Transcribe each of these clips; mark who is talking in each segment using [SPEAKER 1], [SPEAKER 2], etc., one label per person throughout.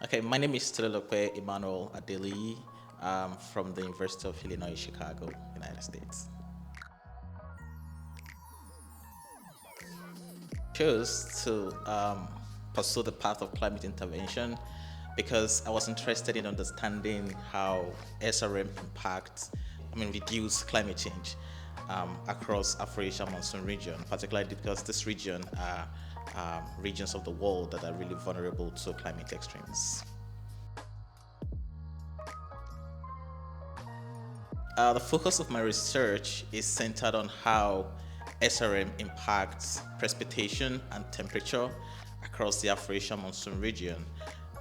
[SPEAKER 1] Okay, my name is Tolulope Emmanuel Adeliyi from the University of Illinois, Chicago, United States. Chose to pursue the path of climate intervention because I was interested in understanding how SRM reduce climate change across Afro-Asian monsoon region, particularly because this region are regions of the world that are really vulnerable to climate extremes. The focus of my research is centered on how SRM impacts precipitation and temperature across the Afro-Asian monsoon region.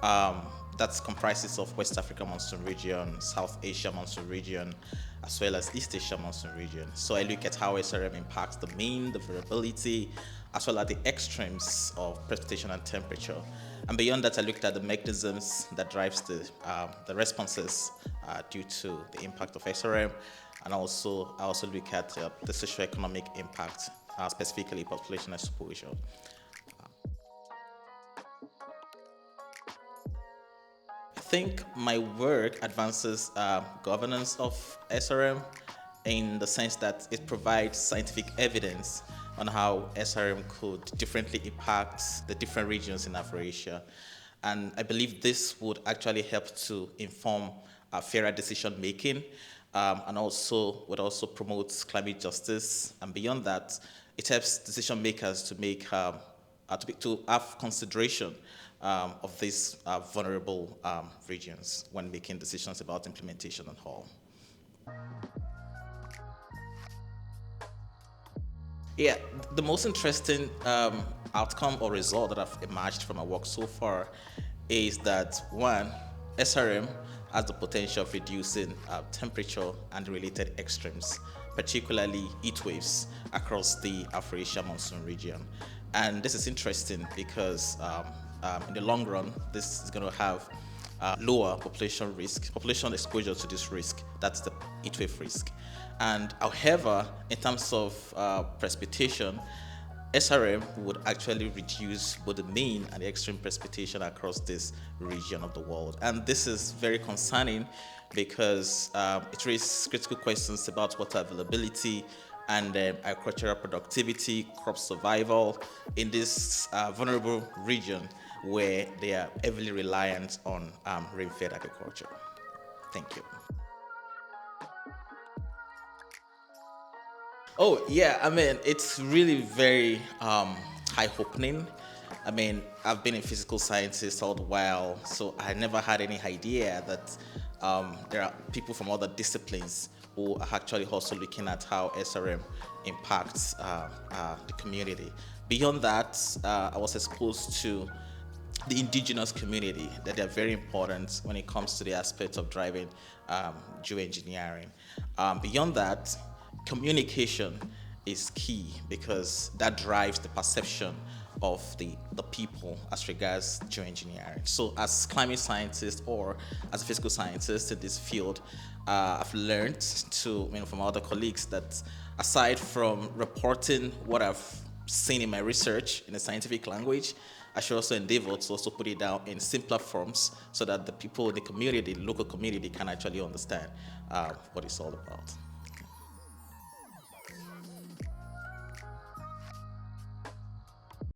[SPEAKER 1] That comprises of West Africa monsoon region, South Asia monsoon region, as well as East Asia monsoon region. So I look at how SRM impacts the mean, the variability, as well as the extremes of precipitation and temperature. And beyond that, I looked at the mechanisms that drives the responses due to the impact of SRM, and I also look at the socioeconomic impact, specifically population exposure. I think my work advances governance of SRM in the sense that it provides scientific evidence on how SRM could differently impact the different regions in Afro-Asia. And I believe this would actually help to inform fairer decision making and would also promote climate justice. And beyond that, it helps decision makers to make to have consideration of these vulnerable regions when making decisions about implementation and all. Yeah, the most interesting outcome or result that have emerged from my work so far is that one, SRM has the potential of reducing temperature and related extremes, particularly heat waves across the Afro-Asian monsoon region. And this is interesting because in the long run, this is going to have lower population exposure to this risk. That's the heat wave risk. And however, in terms of precipitation, SRM would actually reduce both the mean and the extreme precipitation across this region of the world. And this is very concerning because it raises critical questions about water availability and agricultural productivity, crop survival in this vulnerable region where they are heavily reliant on rain-fed agriculture. Thank you. Oh, yeah, it's really very eye-opening. I've been a physical scientist all the while, so I never had any idea that there are people from other disciplines who are actually also looking at how SRM impacts the community. Beyond that, I was exposed to the indigenous community, that they're very important when it comes to the aspect of driving geoengineering. Beyond that, communication is key because that drives the perception of the people as regards geoengineering. So as climate scientist or as a physical scientist in this field, I've learned from other colleagues that aside from reporting what I've seen in my research in a scientific language, I should also endeavor to also put it down in simpler forms so that the people in the community, the local community, can actually understand what it's all about.